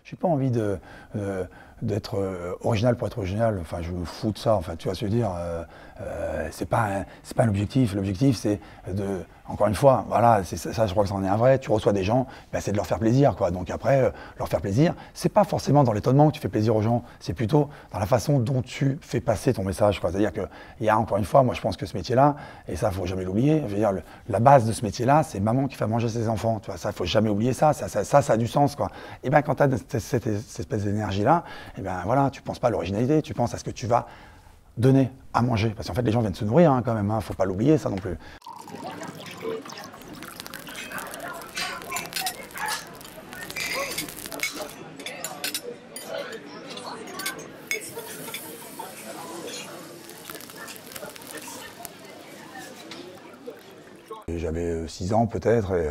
j'ai pas envie d'être original pour être original. Enfin, je me fous de ça. Enfin, tu vois ce que je veux dire. C'est pas un objectif. L'objectif, c'est de, encore une fois, voilà, ça, je crois que c'en est un vrai. Tu reçois des gens, ben, c'est de leur faire plaisir, quoi. Donc après, leur faire plaisir, c'est pas forcément dans l'étonnement que tu fais plaisir aux gens. C'est plutôt dans la façon dont tu fais passer ton message, quoi. C'est-à-dire que il y a encore une fois, moi, je pense que ce métier-là, et ça, faut jamais l'oublier. Je veux dire, la base de ce métier-là, c'est maman qui fait manger ses enfants. Tu vois, ça, faut jamais oublier ça. Ça a du sens, quoi. Et ben, quand tu as cette espèce d'énergie-là, et ben voilà, tu penses pas à l'originalité, tu penses à ce que tu vas donner à manger. Parce qu'en fait, les gens viennent se nourrir, hein, quand même. Faut pas l'oublier, ça non plus. J'avais 6 ans peut-être, et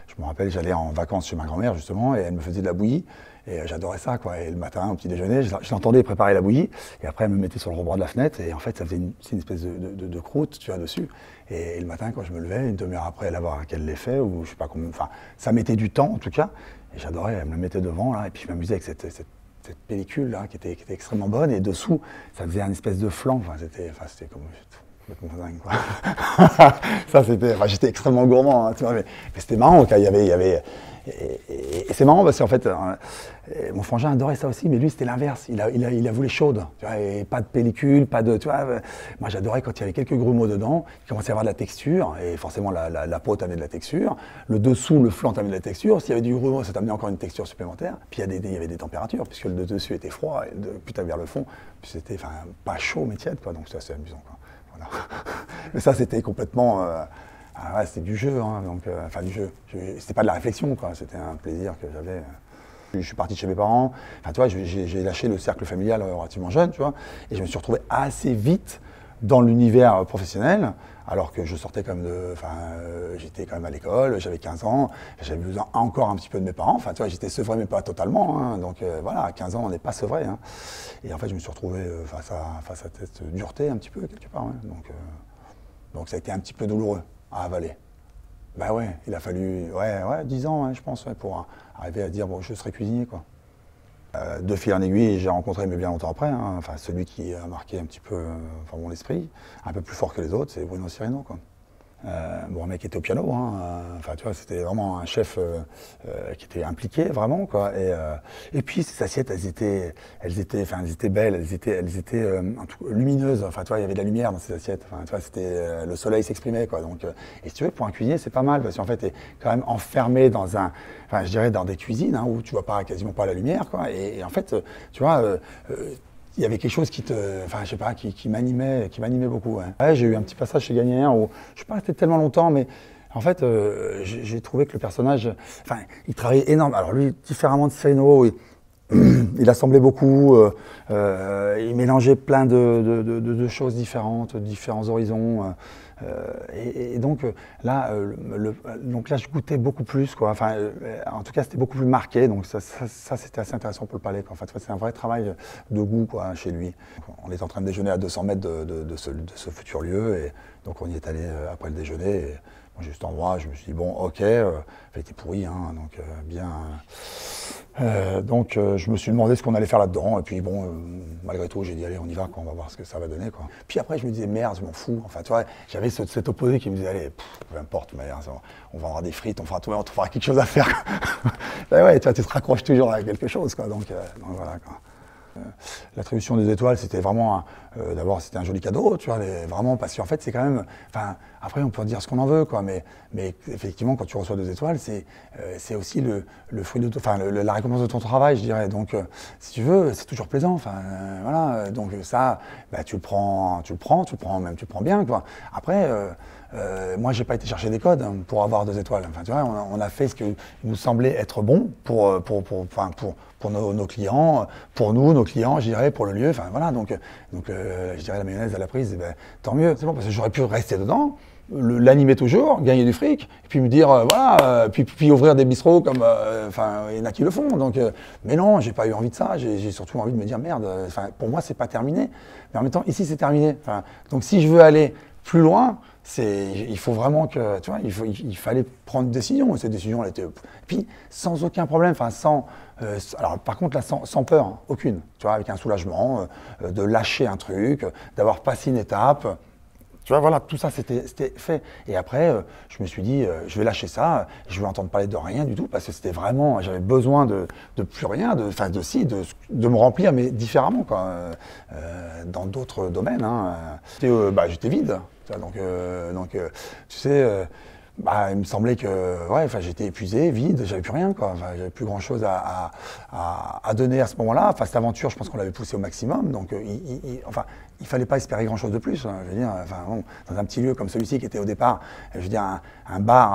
je me rappelle, j'allais en vacances chez ma grand-mère justement, et elle me faisait de la bouillie, et j'adorais ça, quoi. Et le matin, au petit déjeuner, je l'entendais préparer la bouillie, et après elle me mettait sur le rebord de la fenêtre, et en fait ça faisait une espèce de croûte, tu vois, dessus. Et le matin, quand je me levais, une demi-heure après l'avoir qu'elle l'ait fait, ou je sais pas comment, enfin, ça mettait du temps en tout cas, et j'adorais, elle me le mettait devant, là, et puis je m'amusais avec cette pellicule là, qui était extrêmement bonne, et dessous, ça faisait un espèce de flan, enfin, c'était comme... complètement dingue, quoi. Ça, c'était, enfin, j'étais extrêmement gourmand, hein, tu vois, mais c'était marrant, il y avait et c'est marrant parce qu'en fait, mon frangin adorait ça aussi, mais lui, c'était l'inverse. Il a voulu chaude, tu vois, et pas de pellicule, pas de, tu vois. Moi, j'adorais quand il y avait quelques grumeaux dedans, il commençait à avoir de la texture, et forcément, la peau t'amenait de la texture. Le dessous, le flanc t'amenait de la texture. S'il y avait du grumeau, ça t'amenait encore une texture supplémentaire. Puis il y avait des températures, puisque le dessus était froid, et plus t'avais vers le fond, puis c'était, enfin, pas chaud, mais tiède, quoi. Donc, c'est assez amusant, quoi. Voilà. Mais ça, c'était complètement... ouais, c'était du jeu, hein, donc, enfin du jeu. C'était pas de la réflexion, quoi. C'était un plaisir que j'avais. Je suis parti de chez mes parents. Enfin, tu vois, j'ai lâché le cercle familial relativement jeune, tu vois, et je me suis retrouvé assez vite dans l'univers professionnel, alors que je sortais quand même de... Enfin, j'étais quand même à l'école, j'avais 15 ans, j'avais besoin encore un petit peu de mes parents. Enfin, tu vois, j'étais sevré, mais pas totalement, hein, donc voilà, à 15 ans, on n'est pas sevré, hein. Et en fait, je me suis retrouvé face à cette dureté un petit peu, quelque part, ouais. Donc ça a été un petit peu douloureux à avaler. Bah ouais, il a fallu 10 ans, ouais, je pense, ouais, pour arriver à dire, bon, je serai cuisinier, quoi. De fil en aiguille, j'ai rencontré, mais bien longtemps après, hein, enfin, celui qui a marqué un petit peu enfin, mon esprit, un peu plus fort que les autres, c'est Bruno Cirino, quoi. Bon, un mec qui était au piano, hein, enfin, tu vois, c'était vraiment un chef qui était impliqué, vraiment, quoi. Et puis, ces assiettes, elles étaient belles, elles étaient lumineuses, enfin, tu vois, il y avait de la lumière dans ces assiettes, enfin, tu vois, c'était, le soleil s'exprimait, quoi. Donc, et si tu veux, pour un cuisinier, c'est pas mal, parce qu'en fait, t'es quand même enfermé dans enfin, je dirais, dans des cuisines, hein, où tu vois quasiment pas la lumière, quoi. Et en fait, tu vois, il y avait quelque chose enfin, je sais pas, qui m'animait beaucoup. Hein. Ouais, j'ai eu un petit passage chez Gagnéen où je suis pas resté tellement longtemps, mais en fait, j'ai trouvé que le personnage, enfin, il travaillait énormément. Alors lui, différemment de Cirino, il assemblait beaucoup, il mélangeait plein de choses différentes, différents horizons. Et donc là, je goûtais beaucoup plus, quoi. Enfin, en tout cas, c'était beaucoup plus marqué. Donc ça c'était assez intéressant pour le palais, quoi. En fait, c'est un vrai travail de goût, quoi, chez lui. On était en train de déjeuner à 200 mètres de ce futur lieu, et donc on y est allé après le déjeuner. Et moi, j'ai eu cet endroit, je me suis dit bon, ok, il était pourri, hein, donc bien. Donc je me suis demandé ce qu'on allait faire là-dedans, et puis bon, malgré tout, j'ai dit allez, on y va, quoi, on va voir ce que ça va donner, quoi. Puis après, je me disais merde, je m'en fous. Enfin, tu vois, j'avais cet opposé qui me disait allez, peu importe, mais, on va avoir des frites, on trouvera quelque chose à faire. Ben ouais, tu vois, tu te raccroches toujours à quelque chose, quoi. Donc voilà, quoi. L'attribution des étoiles, c'était vraiment, d'abord, c'était un joli cadeau, tu vois, vraiment, parce qu'en fait, c'est quand même, enfin, après, on peut dire ce qu'on en veut, quoi, mais effectivement, quand tu reçois 2 étoiles, c'est aussi le fruit de, enfin, la récompense de ton travail, je dirais. Donc, si tu veux, c'est toujours plaisant, enfin, voilà. Donc ça, bah, tu le prends bien, quoi. Après, moi, j'ai pas été chercher des codes pour avoir 2 étoiles. Enfin, tu vois, on a fait ce qui nous semblait être bon pour nos clients, pour nous, nos clients, je dirais, pour le lieu. Enfin, voilà, donc je dirais la mayonnaise à la prise, ben, tant mieux. C'est bon, parce que j'aurais pu rester dedans, l'animer toujours, gagner du fric, et puis me dire, voilà, puis ouvrir des bistrots comme, enfin, il y en a qui le font. Donc, mais non, j'ai pas eu envie de ça. J'ai surtout envie de me dire, merde, pour moi, c'est pas terminé. Mais en même temps, ici, c'est terminé. Donc, si je veux aller plus loin, il faut vraiment que, tu vois, il fallait prendre une décision. Et cette décision, elle était, puis sans aucun problème, enfin alors par contre là, sans peur, hein, aucune, tu vois, avec un soulagement, de lâcher un truc, d'avoir passé une étape. Tu vois, voilà, tout ça, c'était fait. Et après, je me suis dit, je vais lâcher ça, je vais entendre parler de rien du tout, parce que c'était vraiment, j'avais besoin de plus rien, de me remplir, mais différemment, quoi, dans d'autres domaines. Hein. J'étais vide. Tu vois, donc, tu sais, il me semblait que ouais, j'étais épuisé, vide, j'avais plus rien, quoi. J'avais plus grand chose à donner à ce moment-là. Cette aventure, je pense qu'on l'avait poussée au maximum. Donc, il fallait pas espérer grand chose de plus. Hein. Je veux dire, bon, dans un petit lieu comme celui-ci qui était au départ, je veux dire, un bar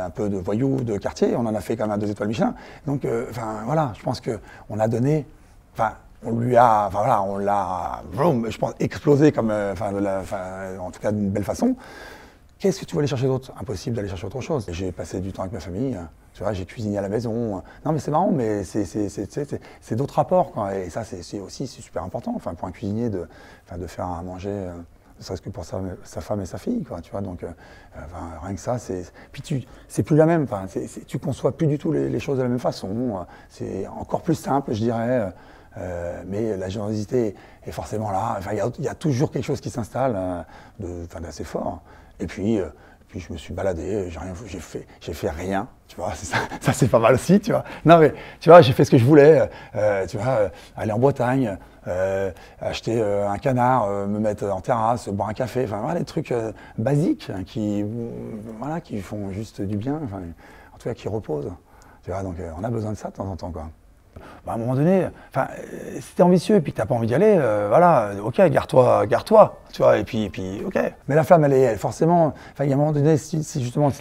un peu de voyous de quartier, on en a fait quand même un 2 étoiles Michelin. Donc, voilà, je pense qu'on a donné. On lui a, on l'a, je pense, explosé comme, en tout cas d'une belle façon. Qu'est-ce que tu veux aller chercher d'autre? Impossible d'aller chercher autre chose. J'ai passé du temps avec ma famille, tu vois, j'ai cuisiné à la maison. Non mais c'est marrant, mais c'est d'autres rapports, quoi. Et ça, c'est aussi super important, pour un cuisinier de faire à manger, ne serait-ce que pour sa femme et sa fille, quoi, tu vois. Donc, rien que ça, puis c'est plus la même, tu conçois plus du tout les choses de la même façon. C'est encore plus simple, je dirais. Mais la générosité est forcément là. Il y a toujours quelque chose qui s'installe d'assez fort. Et puis je me suis baladé, j'ai fait rien, tu vois, ça c'est pas mal aussi, tu vois. Non mais, tu vois, j'ai fait ce que je voulais, tu vois, aller en Bretagne, acheter un canard, me mettre en terrasse, boire un café, voilà, des trucs basiques qui font juste du bien, en tout cas qui reposent, tu vois, donc on a besoin de ça de temps en temps, quoi. À un moment donné, si t'es ambitieux et puis que t'as pas envie d'y aller, voilà, ok, gare-toi, tu vois, et puis, ok. Mais la flamme, elle est forcément, il y a un moment donné, si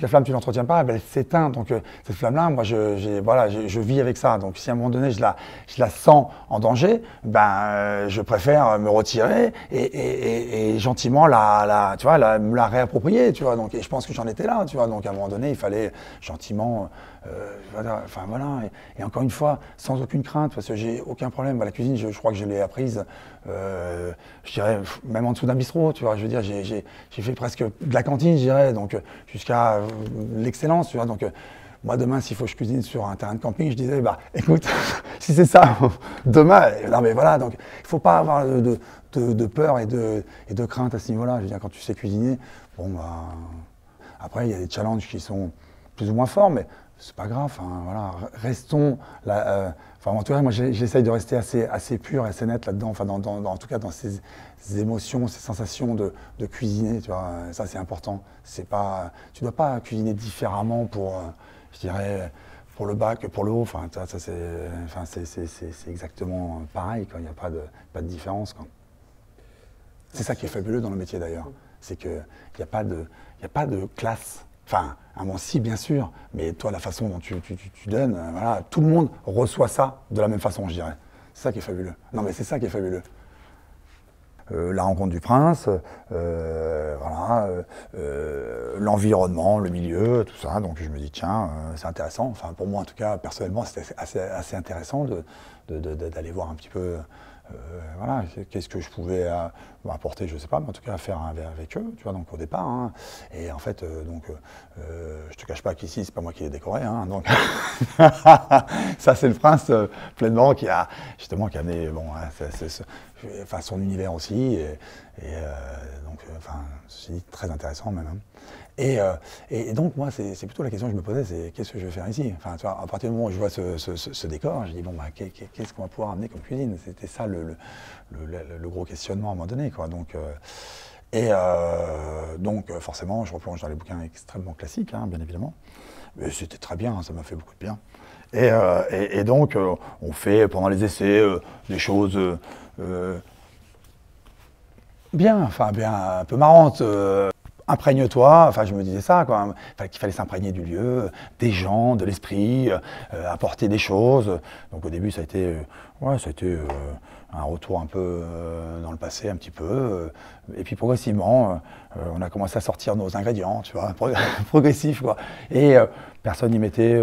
la flamme, tu l'entretiens pas, elle s'éteint. Donc, cette flamme-là, moi, je vis avec ça. Donc, si à un moment donné, je la sens en danger, je préfère me retirer et gentiment me la réapproprier, tu vois. Donc, et je pense que j'en étais là, tu vois. Donc, à un moment donné, il fallait gentiment, voilà. Et encore une fois, sans aucune crainte, parce que j'ai aucun problème. La cuisine, je crois que je l'ai apprise, je dirais, même en dessous d'un bistrot, tu vois. Je veux dire, j'ai fait presque de la cantine, je dirais, donc jusqu'à l'excellence, tu vois. Donc, moi, demain, s'il faut que je cuisine sur un terrain de camping, je disais, écoute, si c'est ça, demain, non mais voilà, donc il ne faut pas avoir de peur et de crainte à ce niveau-là. Je veux dire, quand tu sais cuisiner, après, il y a des challenges qui sont plus ou moins forts, mais c'est pas grave, voilà, restons là. En tout cas, moi, j'essaye de rester assez pur et assez net là-dedans, en tout cas dans ces émotions, ces sensations de cuisiner, tu vois. Ça, c'est important. Tu dois pas cuisiner différemment pour, je dirais, pour le bas que pour le haut. C'est exactement pareil, quoi. Il n'y a pas de différence, quoi. C'est ça qui est fabuleux dans le métier, d'ailleurs. C'est qu'il n'y a pas de classe. À mon si, bien sûr, mais toi, la façon dont tu donnes, voilà, tout le monde reçoit ça de la même façon, je dirais. C'est ça qui est fabuleux. Non, mais c'est ça qui est fabuleux. La rencontre du prince, voilà, l'environnement, le milieu, tout ça. Donc je me dis, tiens, c'est intéressant. Pour moi, en tout cas, personnellement, c'était assez intéressant d'aller voir un petit peu. Voilà, qu'est-ce que je pouvais apporter, je ne sais pas, mais en tout cas faire avec eux, tu vois, donc au départ. Hein. Et en fait, je te cache pas qu'ici, c'est pas moi qui l'ai décoré, hein, donc ça c'est le prince pleinement qui a amené, son univers aussi, donc c'est très intéressant même. Hein. Et donc moi, c'est plutôt la question que je me posais, c'est qu'est-ce que je vais faire ici? Tu vois, à partir du moment où je vois ce décor, je dis qu'est-ce qu'on va pouvoir amener comme cuisine? C'était ça le gros questionnement à un moment donné, quoi. Donc, forcément, je replonge dans les bouquins extrêmement classiques, hein, bien évidemment. Mais c'était très bien, hein, ça m'a fait beaucoup de bien. Et donc, on fait pendant les essais des choses bien, un peu marrantes. Imprègne-toi, je me disais ça, quoi, qu'il fallait s'imprégner du lieu, des gens, de l'esprit, apporter des choses. Donc au début, ça a été un retour un peu dans le passé, un petit peu. Et puis progressivement, on a commencé à sortir nos ingrédients, tu vois, progressif, quoi. Et personne n'y mettait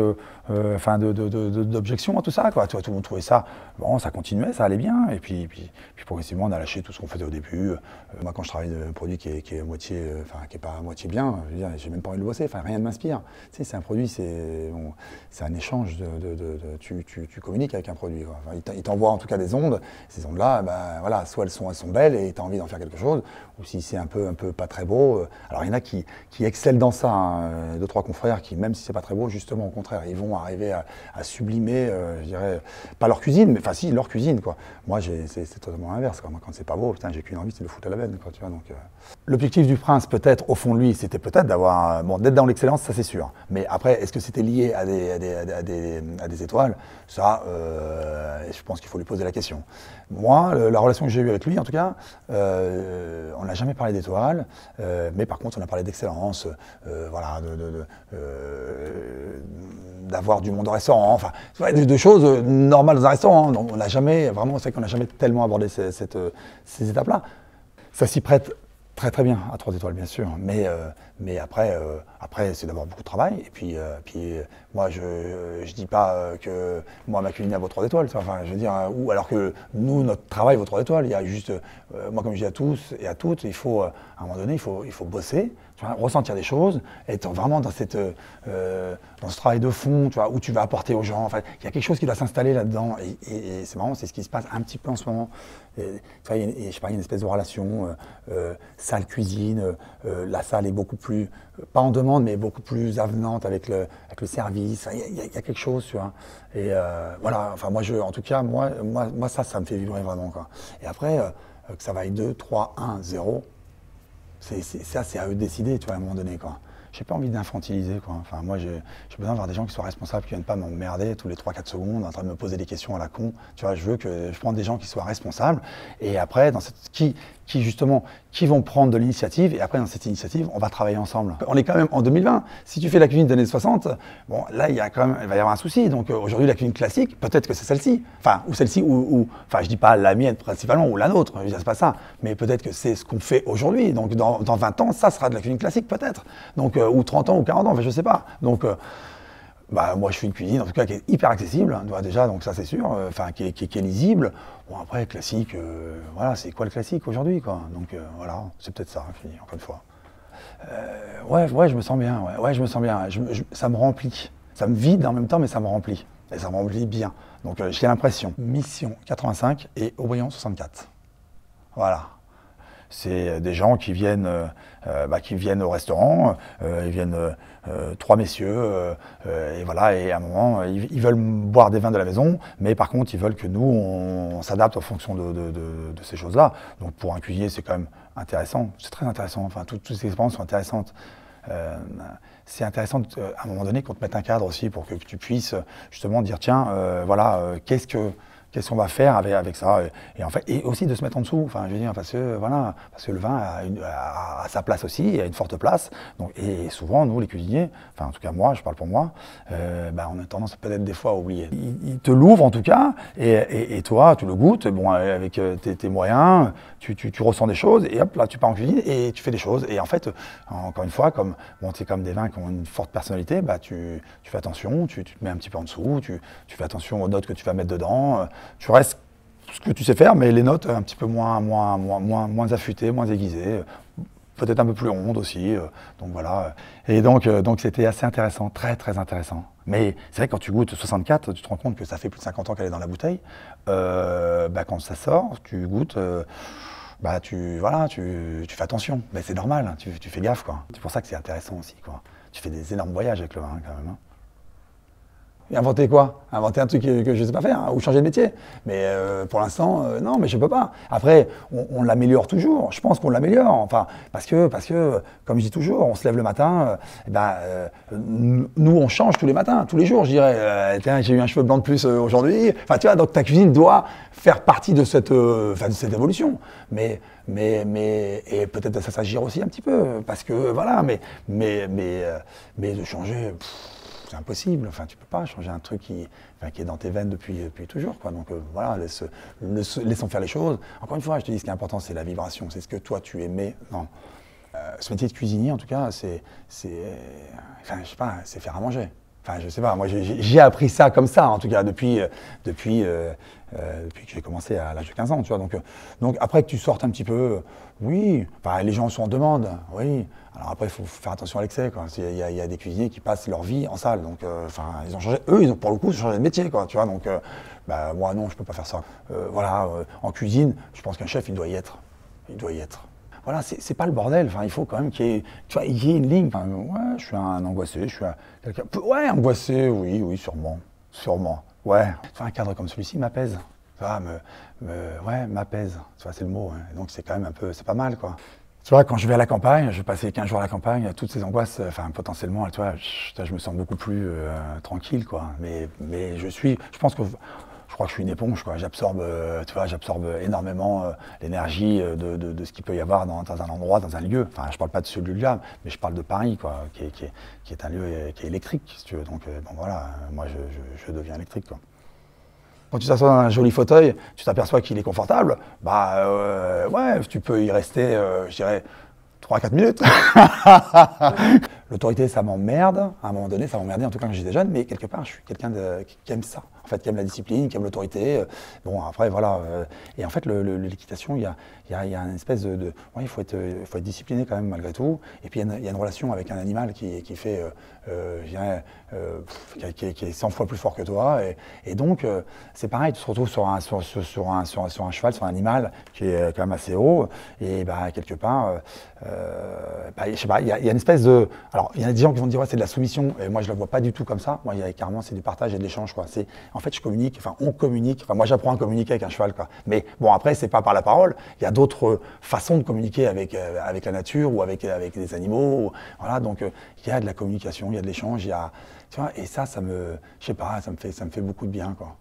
d'objection à tout ça, quoi. Tu vois, tout le monde trouvait ça, bon, ça continuait, ça allait bien, et puis progressivement, on a lâché tout ce qu'on faisait au début. Moi, quand je travaille de produit qui est à moitié, qui est pas à moitié bien, je veux dire, j'ai même pas envie de le bosser, enfin, rien ne m'inspire. Tu sais, c'est un produit, c'est un échange tu communiques avec un produit, quoi. Enfin, il t'envoie en tout cas des ondes, ces ondes-là, ben, voilà, soit elles sont belles et tu as envie d'en faire quelque chose, ou si c'est un peu pas très beau. Alors il y en a qui excellent dans ça, hein. Deux, trois confrères qui, même si c'est pas très beau, justement au contraire, ils vont arriver à sublimer, je dirais, pas leur cuisine, mais enfin si, leur cuisine, quoi. Moi, c'est totalement l'inverse, quoi. Moi, quand c'est pas beau, putain, j'ai qu'une envie, c'est de le foutre à la benne, quoi, tu vois, donc, L'objectif du prince, peut-être, au fond de lui, c'était peut-être d'avoir, bon, d'être dans l'excellence, ça c'est sûr. Mais après, est-ce que c'était lié à des étoiles? Ça, je pense qu'il faut lui poser la question. Moi, la relation que j'ai eue avec lui, en tout cas, on n'a jamais parlé d'étoiles, mais par contre, on a parlé d'excellence, voilà, d'avoir du monde au restaurant, enfin, de choses normales dans un restaurant. Donc, on n'a jamais, vraiment, c'est qu'on n'a jamais tellement abordé ces étapes-là. Ça s'y prête très bien à 3 étoiles, bien sûr, mais après, c'est d'avoir beaucoup de travail. Et puis moi, je dis pas que moi, ma cuisine vaut 3 étoiles, enfin, je veux dire, ou alors que nous, notre travail vaut 3 étoiles. Il y a juste, moi, comme je dis à tous et à toutes, il faut, à un moment donné, il faut bosser, tu vois, ressentir des choses, être vraiment dans dans ce travail de fond, tu vois, où tu vas apporter aux gens. Enfin, il y a quelque chose qui doit s'installer là-dedans, et c'est marrant, c'est ce qui se passe un petit peu en ce moment. Et, tu vois, je sais pas, il y a une espèce de relation salle-cuisine. La salle est beaucoup plus, pas en demande, mais beaucoup plus avenante avec le service. Il y a quelque chose, tu vois. Et voilà, enfin moi, en tout cas, moi ça me fait vibrer vraiment, quoi. Et après, que ça vaille 2, 3, 1, 0, ça c'est à eux de décider, tu vois, à un moment donné, quoi. J'ai pas envie d'infantiliser, quoi. Enfin, moi, j'ai besoin d'avoir des gens qui soient responsables, qui viennent pas m'emmerder tous les 3-4 secondes en train de me poser des questions à la con. Tu vois, je prends des gens qui soient responsables. Et après, qui vont prendre de l'initiative. Et après, dans cette initiative, on va travailler ensemble. On est quand même en 2020. Si tu fais la cuisine des années 60, bon, là, il va y avoir un souci. Donc, aujourd'hui, la cuisine classique, peut-être que c'est celle-ci. Enfin, ou celle-ci, enfin, je dis pas la mienne principalement, ou la nôtre. Je veux dire, c'est pas ça. Mais peut-être que c'est ce qu'on fait aujourd'hui. Donc, dans 20 ans, ça sera de la cuisine classique, peut-être. Donc, ou 30 ans, ou 40 ans, enfin, je sais pas. Donc, moi, je fais une cuisine, en tout cas, qui est hyper accessible, hein, déjà, donc ça, c'est sûr, enfin, qui est lisible. Bon, après, classique, voilà, c'est quoi le classique aujourd'hui, quoi? Donc, voilà, c'est peut-être ça, fini, encore une fois. Ouais, je me sens bien, ouais, je me sens bien. Ça me remplit. Ça me vide en même temps, mais ça me remplit. Et ça me remplit bien. Donc, j'ai l'impression. Mission 85 et Aubryon 64. Voilà. C'est des gens qui viennent au restaurant, ils viennent 3 messieurs, et voilà, et à un moment, ils veulent boire des vins de la maison, mais par contre, ils veulent que nous, on s'adapte en fonction de ces choses-là. Donc pour un cuisinier, c'est quand même intéressant, c'est très intéressant, enfin, toutes ces expériences sont intéressantes. C'est intéressant à un moment donné qu'on te mette un cadre aussi pour que tu puisses justement dire, tiens, voilà, qu'est-ce qu'on va faire avec ça, et en fait, et aussi de se mettre en dessous, enfin je veux dire, parce que le vin a sa place aussi, il a une forte place. Donc, et souvent nous les cuisiniers, enfin en tout cas moi, je parle pour moi, on a tendance peut-être des fois à oublier. Il te l'ouvre en tout cas, et toi tu le goûtes, bon, avec tes moyens, tu ressens des choses, et hop là tu pars en cuisine et tu fais des choses. Et en fait, encore une fois, c'est comme des vins qui ont une forte personnalité, tu fais attention, tu te mets un petit peu en dessous, tu fais attention aux notes que tu vas mettre dedans. Tu restes ce que tu sais faire, mais les notes un petit peu moins affûtées, moins aiguisées, peut-être un peu plus rondes aussi. Donc voilà. Et donc c'était assez intéressant, très intéressant. Mais c'est vrai que quand tu goûtes 64, tu te rends compte que ça fait plus de 50 ans qu'elle est dans la bouteille. Quand ça sort, tu goûtes. Tu fais attention. Mais c'est normal, tu fais gaffe, quoi. C'est pour ça que c'est intéressant aussi, quoi. Tu fais des énormes voyages avec le vin, quand même. Hein. Et inventer quoi? Inventer un truc que je ne sais pas faire, hein, ou changer de métier. Mais pour l'instant, non, mais je ne peux pas. Après, on l'améliore toujours. Je pense qu'on l'améliore. Enfin, parce que, comme je dis toujours, on se lève le matin. Nous, on change tous les matins, tous les jours. Je dirais, tiens, j'ai eu un cheveu blanc de plus aujourd'hui. Enfin, tu vois, donc ta cuisine doit faire partie de cette évolution. Mais et peut-être ça s'agir aussi un petit peu, parce que voilà. Mais de changer. C'est impossible, enfin tu peux pas changer un truc qui est dans tes veines depuis toujours, quoi. Donc voilà, laissons faire les choses. Encore une fois, je te dis, ce qui est important, c'est la vibration, c'est ce que toi tu aimais. Non. Ce métier de cuisinier, en tout cas, c'est faire à manger. Enfin, je sais pas, moi j'ai appris ça comme ça, en tout cas, depuis que j'ai commencé à l'âge de 15 ans, tu vois. Donc après que tu sortes un petit peu, oui, enfin, les gens sont en demande, oui. Alors après, il faut faire attention à l'excès, quoi. Il y a des cuisiniers qui passent leur vie en salle, donc enfin, ils ont changé, eux, pour le coup, ils ont changé de métier, quoi, tu vois. Donc, bah, moi, non, je peux pas faire ça. Voilà, en cuisine, je pense qu'un chef, il doit y être. Il doit y être. Voilà, c'est pas le bordel. Enfin, il faut quand même qu'il y ait, tu vois, il y ait une ligne. Enfin, ouais, je suis un angoissé, je suis quelqu'un. Ouais, angoissé, oui, oui, sûrement. Sûrement. Ouais. Enfin, un cadre comme celui-ci m'apaise. Ça ouais, m'apaise. Tu vois, c'est le mot. Hein. Donc c'est quand même un peu, c'est pas mal, quoi. Tu vois, quand je vais à la campagne, je vais passer 15 jours à la campagne, toutes ces angoisses, enfin, potentiellement, tu vois, je me sens beaucoup plus tranquille, quoi. Mais je pense que je crois que je suis une éponge, quoi. J'absorbe, tu vois, j'absorbe énormément l'énergie de ce qu'il peut y avoir dans un endroit, dans un lieu. Enfin, je parle pas de celui-là, mais je parle de Paris, quoi, qui est un lieu qui est électrique, si tu veux. Donc, bon, voilà, moi, je deviens électrique, quoi. Quand tu t'assois dans un joli fauteuil, tu t'aperçois qu'il est confortable, bah ouais, tu peux y rester, je dirais, 3 à 4 minutes. L'autorité, ça m'emmerde. À un moment donné, ça m'emmerdait, en tout cas quand j'étais jeune, mais quelque part, je suis quelqu'un qui aime ça. En fait, qui aime la discipline, qui aime l'autorité. Bon, après, voilà. Et en fait, l'équitation, il y a une espèce ouais, il faut être discipliné quand même, malgré tout. Et puis, il y a une relation avec un animal qui fait, je dirais, qui est 100 fois plus fort que toi. Et donc, c'est pareil, tu te retrouves sur un cheval, sur un animal qui est quand même assez haut. Et bah, quelque part, bah, je sais pas, il y a une espèce de. Alors, il y a des gens qui vont dire, ouais, c'est de la soumission. Et moi, je ne la vois pas du tout comme ça. Moi, carrément, c'est du partage et de l'échange, quoi. En fait, je communique, enfin, on communique. Enfin, moi, j'apprends à communiquer avec un cheval, quoi. Mais bon, après, c'est pas par la parole. Il y a d'autres façons de communiquer avec la nature ou avec des animaux. Voilà, donc, il y a de la communication, il y a de l'échange, tu vois, et ça je sais pas, ça me fait beaucoup de bien, quoi.